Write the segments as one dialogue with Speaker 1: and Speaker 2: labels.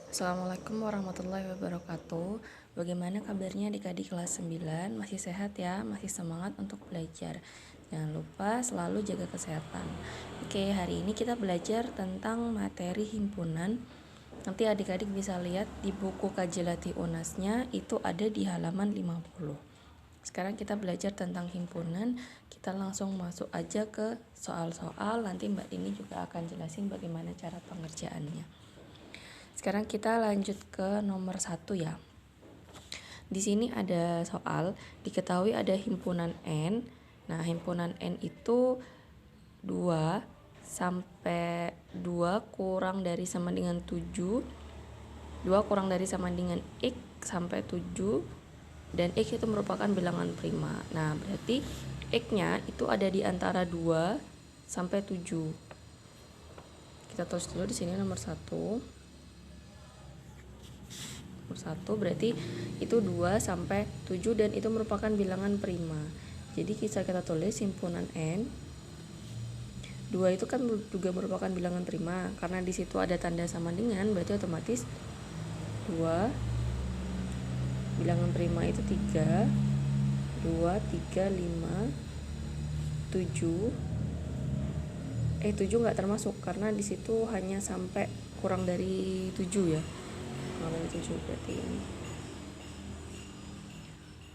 Speaker 1: Assalamualaikum warahmatullahi wabarakatuh. Bagaimana kabarnya adik-adik kelas 9? Masih sehat ya? Masih semangat untuk belajar? Jangan lupa selalu jaga kesehatan. Oke, hari ini kita belajar tentang materi himpunan. Nanti adik-adik bisa lihat di buku Kajelati UNAS-nya itu ada di halaman 50. Sekarang kita belajar tentang himpunan. Kita langsung masuk aja ke soal-soal. Nanti Mbak Dini juga akan jelasin bagaimana cara pengerjaannya. Sekarang kita lanjut ke nomor 1 ya. Di sini ada soal, diketahui ada himpunan N. Nah, himpunan N itu 2 sampai 2 kurang dari sama dengan 7. 2 kurang dari sama dengan X sampai 7. Dan X itu merupakan bilangan prima. Nah, berarti X-nya itu ada di antara 2 sampai 7. Kita tulis dulu di sini nomor 1. Nomor 1 berarti itu 2 sampai 7 dan itu merupakan bilangan prima. Jadi kita tulis himpunan N. 2 itu kan juga merupakan bilangan prima. Karena di situ ada tanda sama dengan, berarti otomatis 2 bilangan prima itu 3, 2, 3, 5, 7. 7 nggak termasuk karena di situ hanya sampai kurang dari 7 ya. Kurang dari 7 berarti ini.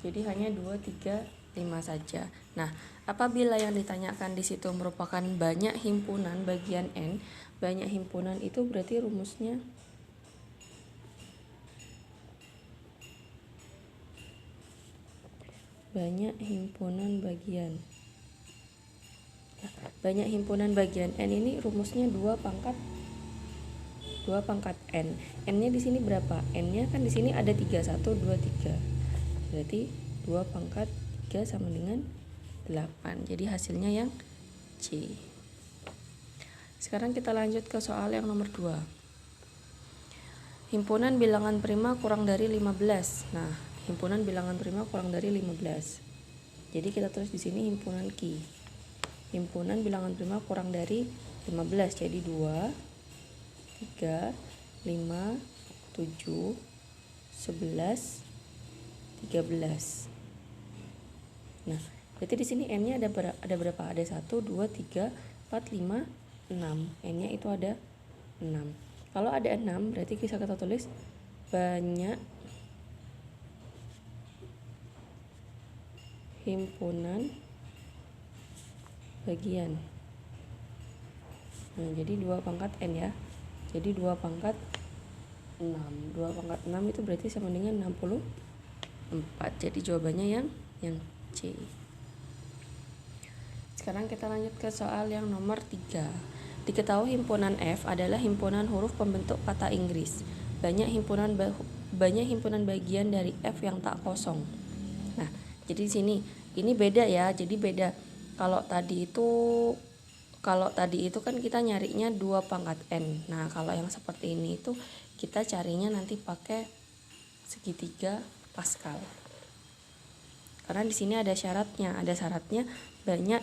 Speaker 1: Jadi hanya 2, 3, 5 saja. Nah, apabila yang ditanyakan di situ merupakan banyak himpunan bagian N, banyak himpunan itu berarti rumusnya banyak himpunan bagian. Nah, banyak himpunan bagian N ini rumusnya 2 pangkat N. N-nya di sini berapa? N-nya kan di sini ada 3, 1, 2, 3. Berarti 2 pangkat 3 sama dengan 8. Jadi hasilnya yang C. Sekarang kita lanjut ke soal yang nomor 2. Himpunan bilangan prima kurang dari 15. Nah, himpunan bilangan prima kurang dari 15. Jadi kita tulis di sini himpunan Q. Himpunan bilangan prima kurang dari 15. Jadi 2, 3, 5, 7, 11, 13. Nah, berarti di sini N-nya ada berapa? Ada 1, 2, 3, 4, 5, 6. N-nya itu ada 6. Kalau ada 6, berarti bisa kita tulis banyak himpunan bagian. Nah, jadi 2 pangkat N ya. Jadi 2 pangkat 6. 2 pangkat 6 itu berarti sama dengan 64. Jadi jawabannya yang C. Sekarang kita lanjut ke soal yang nomor 3. Diketahui himpunan F adalah himpunan huruf pembentuk kata Inggris. Banyak himpunan bagian dari F yang tak kosong. Nah, jadi di sini ini beda ya. Jadi beda. Kalau tadi itu kan kita nyarinya 2 pangkat N. Nah, kalau yang seperti ini itu kita carinya nanti pakai segitiga Pascal. Karena di sini ada syaratnya banyak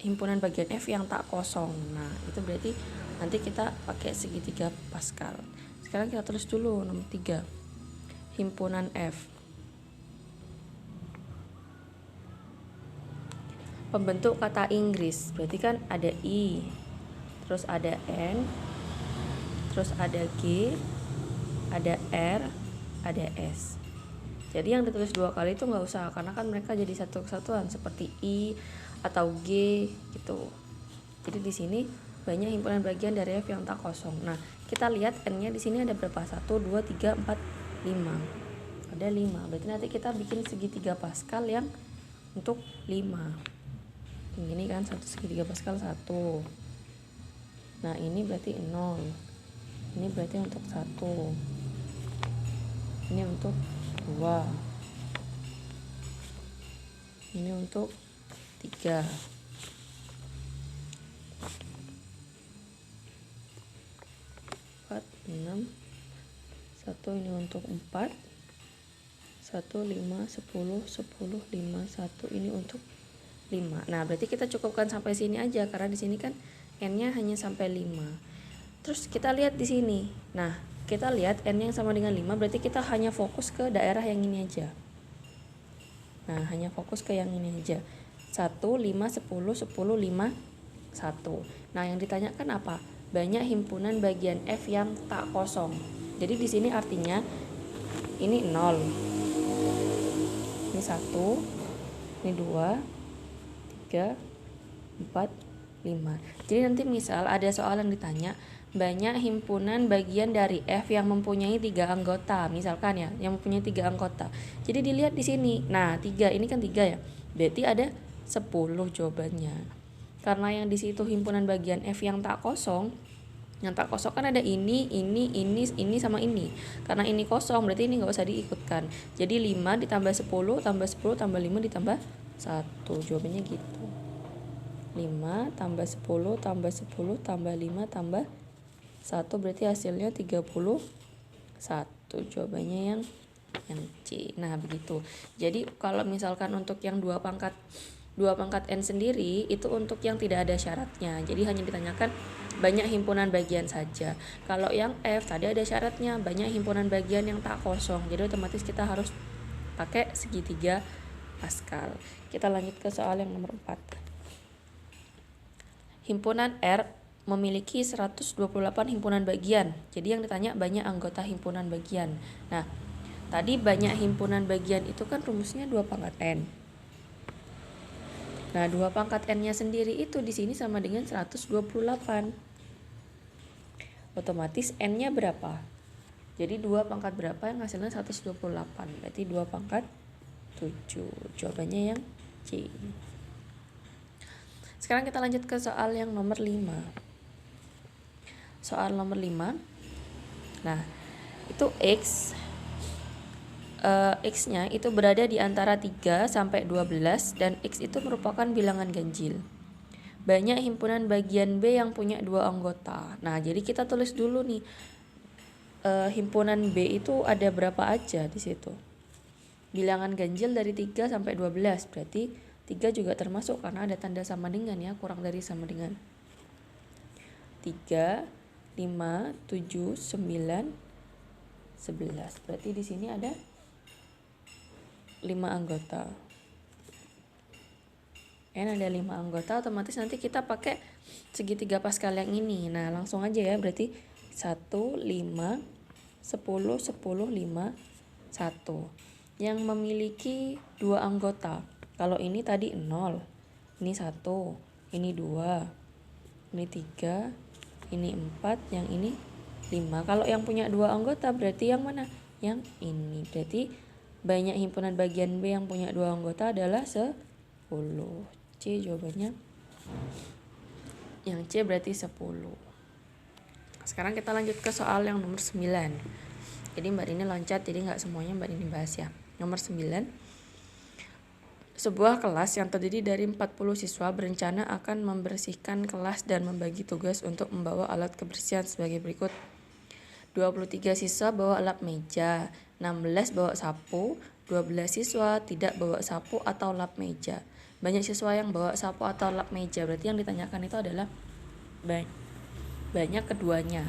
Speaker 1: himpunan bagian F yang tak kosong. Nah, itu berarti nanti kita pakai segitiga Pascal. Sekarang kita tulis dulu nomor 3. Himpunan F. Pembentuk kata Inggris. Berarti kan ada I, terus ada N, terus ada G, ada R, ada S. Jadi yang ditulis 2 kali itu nggak usah, karena kan mereka jadi satu kesatuan seperti I atau G gitu. Jadi di sini banyak himpunan bagian dari F yang tak kosong. Nah, kita lihat N-nya di sini ada berapa? 1, 2, 3, 4, 5. Ada 5. Berarti nanti kita bikin segitiga Pascal yang untuk 5. Ini kan satu segitiga Pascal 1. Nah, ini berarti 0. Ini berarti untuk 1. Ini untuk 2. Ini untuk 3. 4, 6. 1 ini untuk 4. 1, 5, 10, 10, 5, 1 ini untuk 5. Nah, berarti kita cukupkan sampai sini aja karena di sini kan N-nya hanya sampai 5. Terus kita lihat di sini. Nah, kita lihat N yang sama dengan 5, berarti kita hanya fokus ke daerah yang ini aja. Nah, hanya fokus ke yang ini aja. 1, 5, 10, 10, 5, 1. Nah, yang ditanyakan apa? Banyak himpunan bagian F yang tak kosong. Jadi di sini artinya ini 0. Ini 1, ini 2, 3, 4, 5. Jadi nanti misal ada soal yang ditanya, banyak himpunan bagian dari F yang mempunyai 3 anggota, misalkan ya, yang mempunyai 3 anggota. Jadi dilihat di sini. Nah, 3 ini kan 3 ya. Berarti ada 10 jawabannya. Karena yang di situ himpunan bagian F yang tak kosong, yang tak kosong kan ada ini sama ini. Karena ini kosong, berarti ini nggak usah diikutkan. Jadi 5 ditambah 10 tambah 10 tambah 5 ditambah 1. Jawabannya gitu. 5 tambah 10 tambah 10 tambah 5 tambah 1, berarti hasilnya 31. Jawabannya yang C. Nah, begitu. Jadi kalau misalkan untuk yang 2 pangkat N sendiri itu untuk yang tidak ada syaratnya. Jadi hanya ditanyakan banyak himpunan bagian saja. Kalau yang F tadi ada syaratnya, banyak himpunan bagian yang tak kosong. Jadi otomatis kita harus pakai segitiga Pascal. Kita lanjut ke soal yang nomor 4. Himpunan R memiliki 128 himpunan bagian. Jadi yang ditanya banyak anggota himpunan bagian. Nah, tadi banyak himpunan bagian itu kan rumusnya 2 pangkat N. Nah, 2 pangkat N-nya sendiri itu di sini sama dengan 128. Otomatis N-nya berapa? Jadi 2 pangkat berapa yang hasilnya 128? Berarti 2 pangkat 7. Jawabannya yang C. Sekarang kita lanjut ke soal yang nomor 5. Soal nomor 5. Nah, itu X-nya itu berada di antara 3 sampai 12 dan X itu merupakan bilangan ganjil. Banyak himpunan bagian B yang punya 2 anggota. Nah, jadi kita tulis dulu nih himpunan B itu ada berapa aja di situ. Bilangan ganjil dari 3 sampai 12, berarti 3 juga termasuk karena ada tanda sama dengan ya, kurang dari sama dengan. 3, 5, 7, 9, 11. Berarti di sini ada 5 anggota. N ada 5 anggota, otomatis nanti kita pakai segitiga Pascal yang ini. Nah, langsung aja ya, berarti 1, 5, 10, 10, 5, 1. Yang memiliki 2 anggota. Kalau ini tadi 0, ini 1, ini 2, ini 3, ini 4, yang ini 5. Kalau yang punya 2 anggota berarti yang mana? Yang ini. Berarti banyak himpunan bagian B yang punya 2 anggota adalah 10. C jawabannya. Yang C berarti 10. Sekarang kita lanjut ke soal yang nomor 9. Jadi Mbak Rini loncat, jadi nggak semuanya Mbak Rini bahas ya. Nomor 9. Sebuah kelas yang terdiri dari 40 siswa berencana akan membersihkan kelas dan membagi tugas untuk membawa alat kebersihan sebagai berikut. 23 siswa bawa lap meja, 16 bawa sapu, 12 siswa tidak bawa sapu atau lap meja. Banyak siswa yang bawa sapu atau lap meja, berarti yang ditanyakan itu adalah banyak keduanya.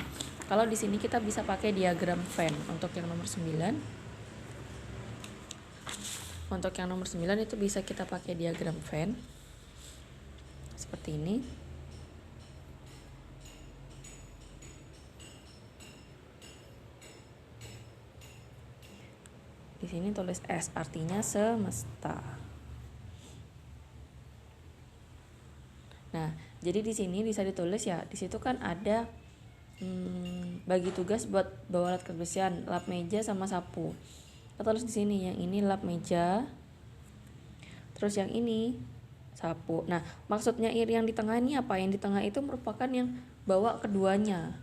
Speaker 1: Kalau di sini kita bisa pakai diagram Venn untuk yang nomor 9. Untuk yang nomor 9 itu bisa kita pakai diagram Venn seperti ini. Di sini tulis S artinya semesta. Nah, jadi di sini bisa ditulis ya, di situ kan ada bagi tugas buat bawa alat kebersihan, lap meja sama sapu. Kita tulis di sini yang ini lap meja, terus yang ini sapu. Nah, maksudnya yang di tengah ini apa? Yang di tengah itu merupakan yang bawa keduanya.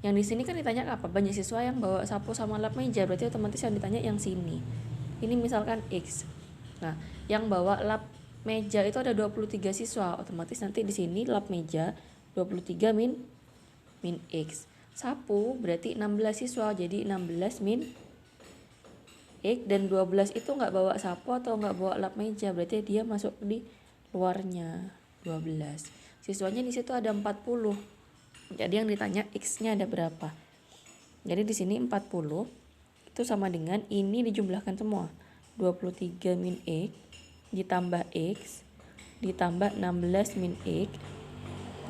Speaker 1: Yang di sini kan ditanya apa? Banyak siswa yang bawa sapu sama lap meja, berarti otomatis yang ditanya yang sini. Ini misalkan X. Nah, yang bawa lap meja itu ada 23 siswa, otomatis nanti di sini lap meja 23 min X. Sapu berarti 16 siswa, jadi 16 min X, dan 12 itu nggak bawa sapu atau nggak bawa lap meja, berarti dia masuk di luarnya 12. Siswanya di situ ada 40. Jadi yang ditanya X-nya ada berapa? Jadi di sini 40 itu sama dengan ini dijumlahkan semua. 23 min X ditambah X ditambah 16 min X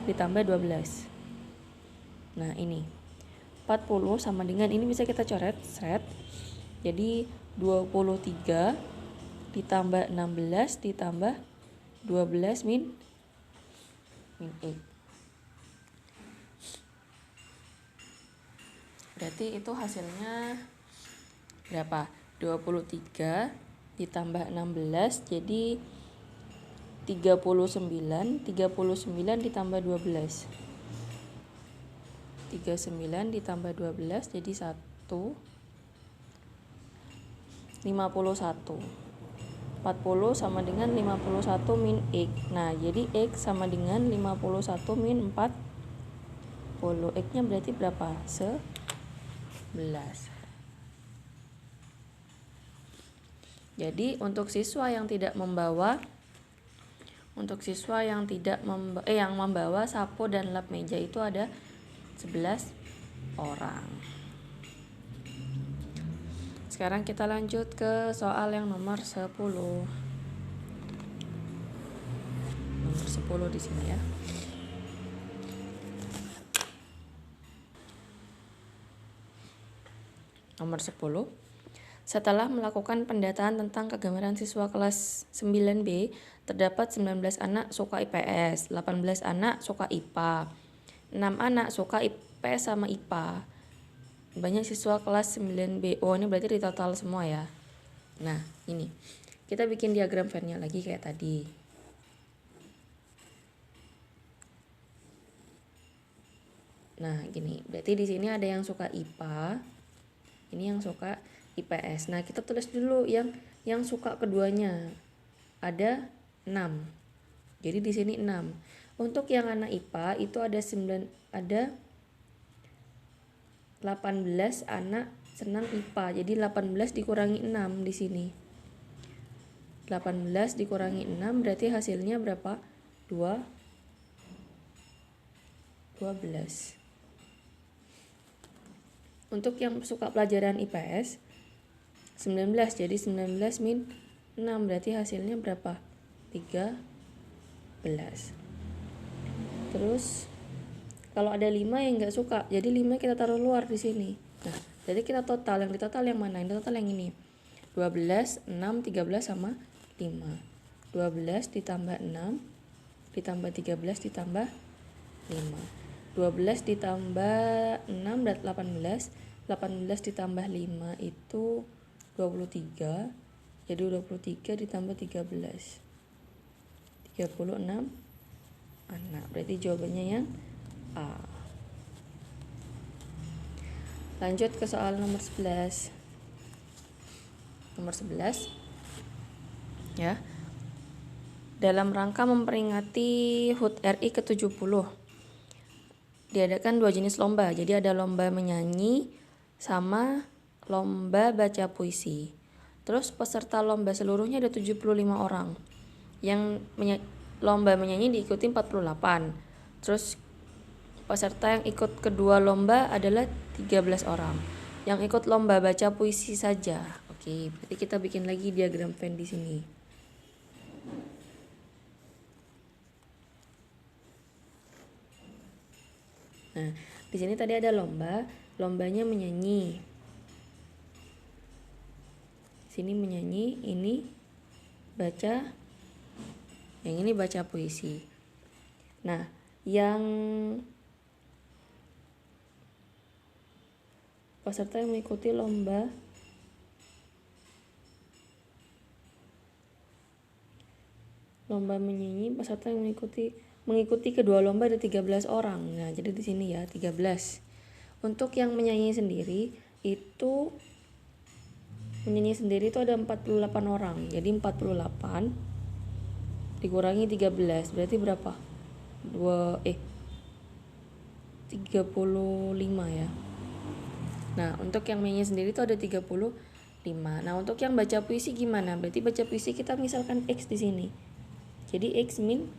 Speaker 1: ditambah 12. Nah ini 40 sama dengan ini bisa kita coret set. Jadi 23 ditambah 16 ditambah 12 min X. Berarti itu hasilnya berapa? 23 ditambah 16 jadi 39 ditambah 12. 39 ditambah 12 jadi 1 51. 40 sama dengan 51 min X. Nah, jadi X sama dengan 51 min 40. X-nya berarti berapa? 11. Jadi untuk siswa yang tidak membawa yang membawa sapu dan lap meja itu ada 11 orang. Sekarang kita lanjut ke soal yang nomor 10. Nomor 10 di sini ya. Nomor 10. Setelah melakukan pendataan tentang kegambaran siswa kelas 9B, terdapat 19 anak suka IPS, 18 anak suka IPA, 6 anak suka IPS sama IPA. Banyak siswa kelas 9B. Oh, ini berarti di total semua ya. Nah, ini. Kita bikin diagram Venn-nya lagi kayak tadi. Nah, gini. Berarti di sini ada yang suka IPA, ini yang suka IPS. Nah, kita tulis dulu yang suka keduanya. Ada 6. Jadi di sini 6. Untuk yang anak IPA itu ada 18 anak senang IPA. Jadi 18 dikurangi 6 di sini. 18 dikurangi 6 berarti hasilnya berapa? 12. Untuk yang suka pelajaran IPS 19, jadi 19 min 6 berarti hasilnya berapa? 13. Terus kalau ada 5 yang nggak suka, jadi 5 kita taruh luar di sini. Nah, jadi kita total, yang ditotal yang mana? Yang total yang ini. 12, 6, 13 sama 5. 12 ditambah 6 ditambah 13 ditambah 5. 12 ditambah 6 dan 18. 18 ditambah 5 itu 23. Jadi 23 ditambah 13. 36 anak. Berarti jawabannya yang A. Lanjut ke soal nomor 11. Nomor 11. Ya. Dalam rangka memperingati HUT RI ke-70 diadakan 2 jenis lomba. Jadi ada lomba menyanyi sama lomba baca puisi. Terus peserta lomba seluruhnya ada 75 orang. Yang lomba menyanyi diikuti 48. Terus peserta yang ikut kedua lomba adalah 13 orang. Yang ikut lomba baca puisi saja. Oke, berarti kita bikin lagi diagram Venn di sini. Nah, di sini tadi ada lombanya menyanyi. Sini menyanyi, ini baca, yang ini baca puisi. Nah, yang peserta yang mengikuti lomba menyanyi, peserta yang mengikuti kedua lomba ada 13 orang. Nah, jadi di sini ya 13. Untuk yang menyanyi sendiri itu ada 48 orang. Jadi 48 dikurangi 13 berarti berapa? 35 ya. Nah, untuk yang menyanyi sendiri itu ada 35. Nah, untuk yang baca puisi gimana? Berarti baca puisi kita misalkan X di sini. Jadi X min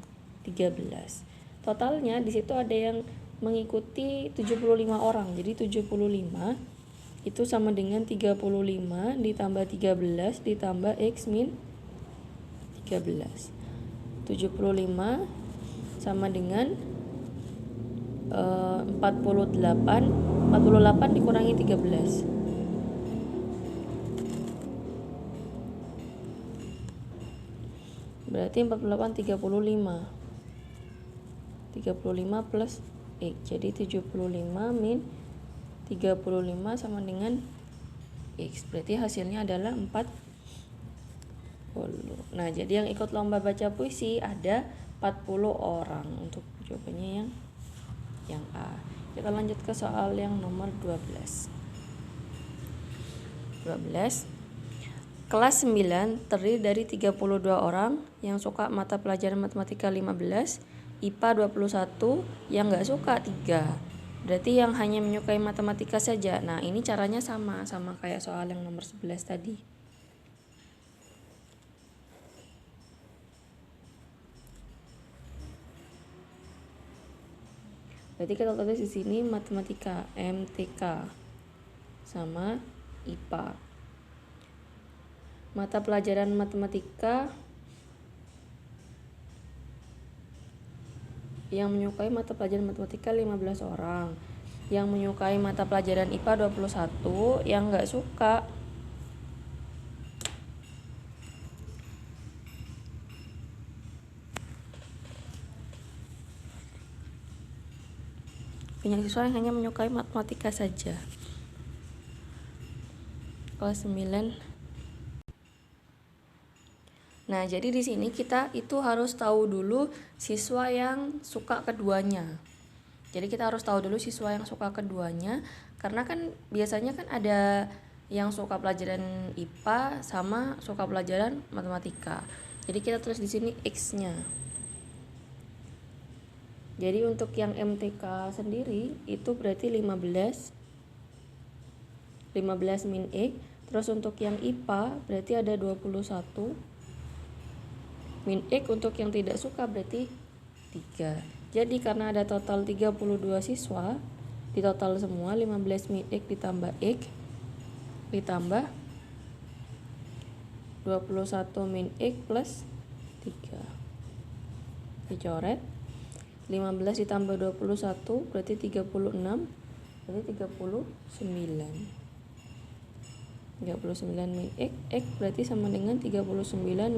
Speaker 1: 13. Totalnya di situ ada yang mengikuti 75 orang. Jadi 75 itu sama dengan 35 ditambah 13 ditambah X min 13. 75 sama dengan 48 dikurangi 13. Berarti 48 35 plus X. Jadi 75 min 35 sama dengan X. Berarti hasilnya adalah 40. Nah, jadi yang ikut lomba baca puisi ada 40 orang. Untuk jawabannya yang A. Kita lanjut ke soal yang nomor 12. Kelas 9 terdiri dari 32 orang yang suka mata pelajaran matematika 15, IPA 21, yang gak suka 3. Berarti yang hanya menyukai matematika saja. Nah, ini caranya sama kayak soal yang nomor 11 tadi. Berarti kita tulis di sini matematika MTK sama IPA. Mata pelajaran matematika yang menyukai mata pelajaran matematika 15 orang. Yang menyukai mata pelajaran IPA 21, yang enggak suka banyak siswa yang hanya menyukai matematika saja. Kelas 9. Nah, jadi di sini kita itu harus tahu dulu siswa yang suka keduanya. Jadi kita harus tahu dulu siswa yang suka keduanya, karena kan biasanya kan ada yang suka pelajaran IPA sama suka pelajaran matematika. Jadi kita tulis di sini X-nya. Jadi untuk yang MTK sendiri itu berarti 15 min X. Terus untuk yang IPA berarti ada 21 min X. Untuk yang tidak suka berarti 3. Jadi karena ada total 32 siswa, di total semua 15 min X ditambah X ditambah 21 min X plus 3. Dicoret. 15 ditambah 21 berarti 36, berarti 39 min X berarti sama dengan 39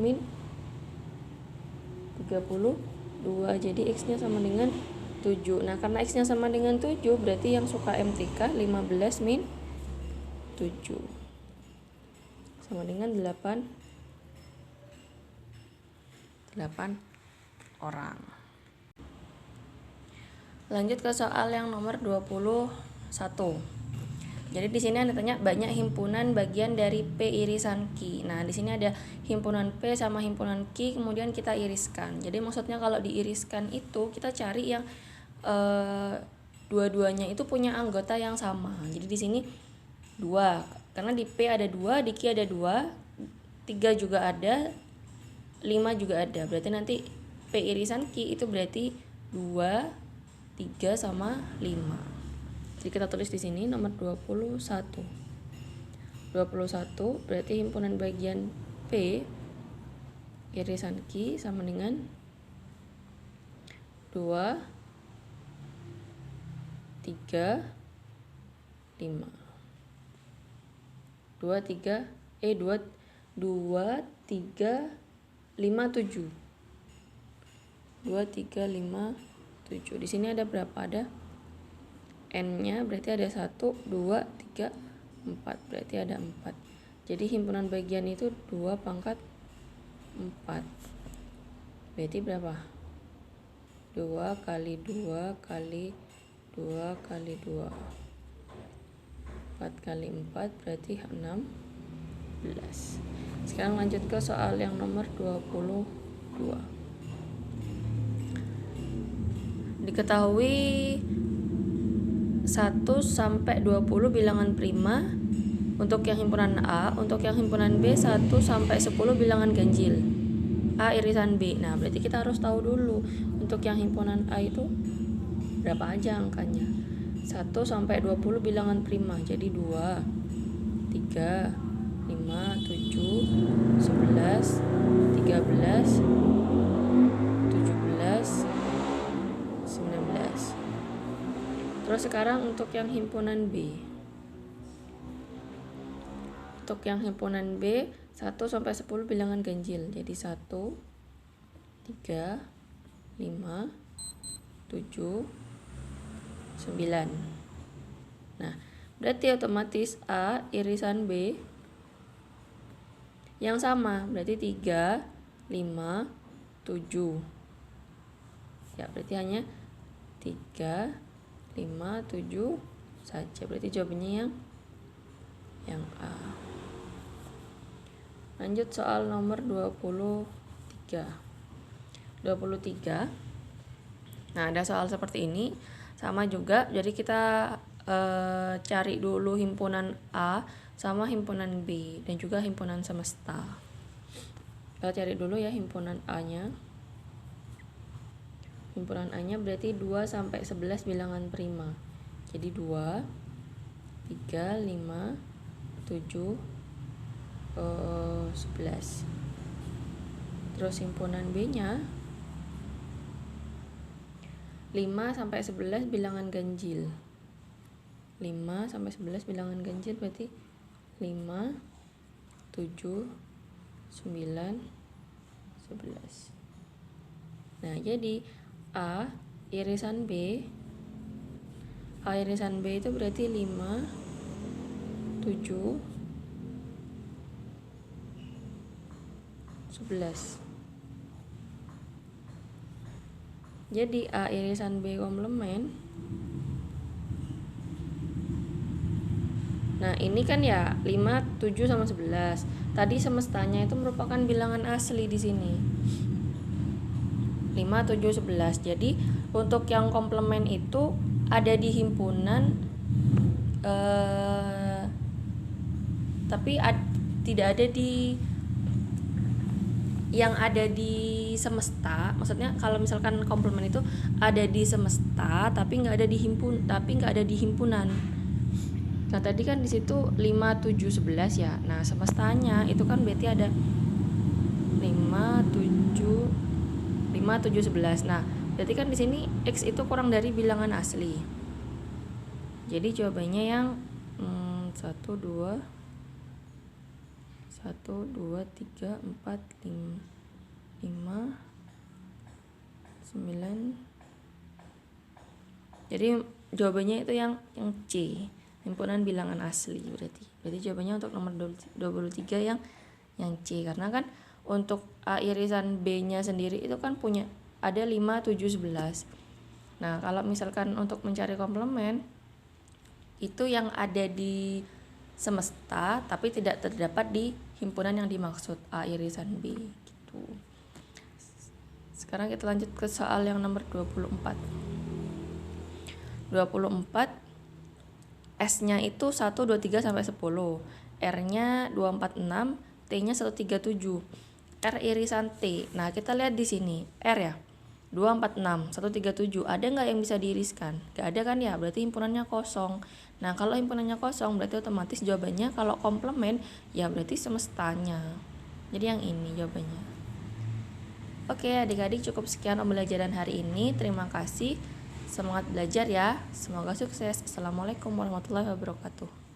Speaker 1: min 32. Jadi X nya sama dengan 7. Nah, karena X nya sama dengan 7 berarti yang suka MTK 15 min 7 sama dengan 8 orang. Lanjut ke soal yang nomor 21. Jadi di sini ada tanya banyak himpunan bagian dari P irisan Q. Nah, di sini ada himpunan P sama himpunan Q, kemudian kita iriskan. Jadi maksudnya kalau diiriskan itu kita cari yang dua-duanya itu punya anggota yang sama. Jadi di sini 2. Karena di P ada 2, di Q ada 2, 3 juga ada, 5 juga ada. Berarti nanti P irisan Q itu berarti 2, 3 sama 5. Jadi kita tulis di sini nomor 21. 21 berarti himpunan bagian P irisan Q sama dengan 2, 3, 5. 2, 3, 7. 2, 3, 5, 7. Di sini ada berapa? Ada N-nya berarti ada 1, 2, 3, 4. Berarti ada 4. Jadi himpunan bagian itu 2 pangkat 4. Berarti berapa? 2 kali 2 kali 2 kali 2. 4 kali 4 berarti 16. Sekarang lanjut ke soal yang nomor 22. Diketahui 1 sampai 20 bilangan prima untuk yang himpunan A, untuk yang himpunan B 1 sampai 10 bilangan ganjil A irisan B. Nah, berarti kita harus tahu dulu untuk yang himpunan A itu berapa aja angkanya. 1 sampai 20 bilangan prima. Jadi 2, 3, 5, 7, 11, 13, 17, 19. Terus sekarang untuk yang himpunan B. Untuk yang himpunan B, 1 sampai 10 bilangan ganjil. Jadi 1, 3, 5, 7, 9. Nah, berarti otomatis A irisan B yang sama, berarti 3, 5, 7. Ya, berarti hanya 3, 5, 7 saja. Berarti jawabannya yang A. Lanjut soal nomor 23. 23. Nah, ada soal seperti ini. Sama juga, jadi kita cari dulu himpunan A sama himpunan B dan juga himpunan semesta. Kita cari dulu ya himpunan A-nya. Himpunan A-nya berarti 2 sampai 11 bilangan prima. Jadi 2, 3, 5, 7, 11. Terus himpunan B-nya 5 sampai 11 bilangan ganjil. 5 sampai 11 bilangan ganjil berarti 5, 7, 9, 11. Nah, jadi A irisan B itu berarti 5, 7, 11. Jadi A irisan B komplement. Nah, ini kan ya 5, 7 sama 11. Tadi semestanya itu merupakan bilangan asli di sini. 5, 7, 11. Jadi untuk yang komplement itu ada di himpunan tapi tidak ada di yang ada di semesta. Maksudnya kalau misalkan komplement itu ada di semesta tapi nggak ada di himpunan. Nah, tadi kan di situ 5, 7, 11 ya. Nah, semestanya itu kan berarti ada 5, 7, 11. Nah, berarti kan di sini X itu kurang dari bilangan asli. Jadi jawabannya yang 1, 2, 3, 4, 5, 9. Jadi jawabannya itu yang C, himpunan bilangan asli berarti. Jadi jawabannya untuk nomor 23 yang C, karena kan untuk A irisan B-nya sendiri itu kan punya ada 5, 7, 11. Nah, kalau misalkan untuk mencari komplement itu yang ada di semesta tapi tidak terdapat di himpunan yang dimaksud A irisan B gitu. Sekarang kita lanjut ke soal yang nomor 24. 24 S-nya itu 1, 2, 3 sampai 10. R-nya 246, T-nya 137. R irisan T. Nah, kita lihat di sini R ya. 246, 137. Ada nggak yang bisa diiriskan? Nggak ada kan ya? Berarti himpunannya kosong. Nah, kalau himpunannya kosong berarti otomatis jawabannya kalau komplement ya berarti semestanya. Jadi yang ini jawabannya. Oke, adik-adik cukup sekian pembelajaran hari ini. Terima kasih. Semangat belajar ya. Semoga sukses. Assalamualaikum warahmatullahi wabarakatuh.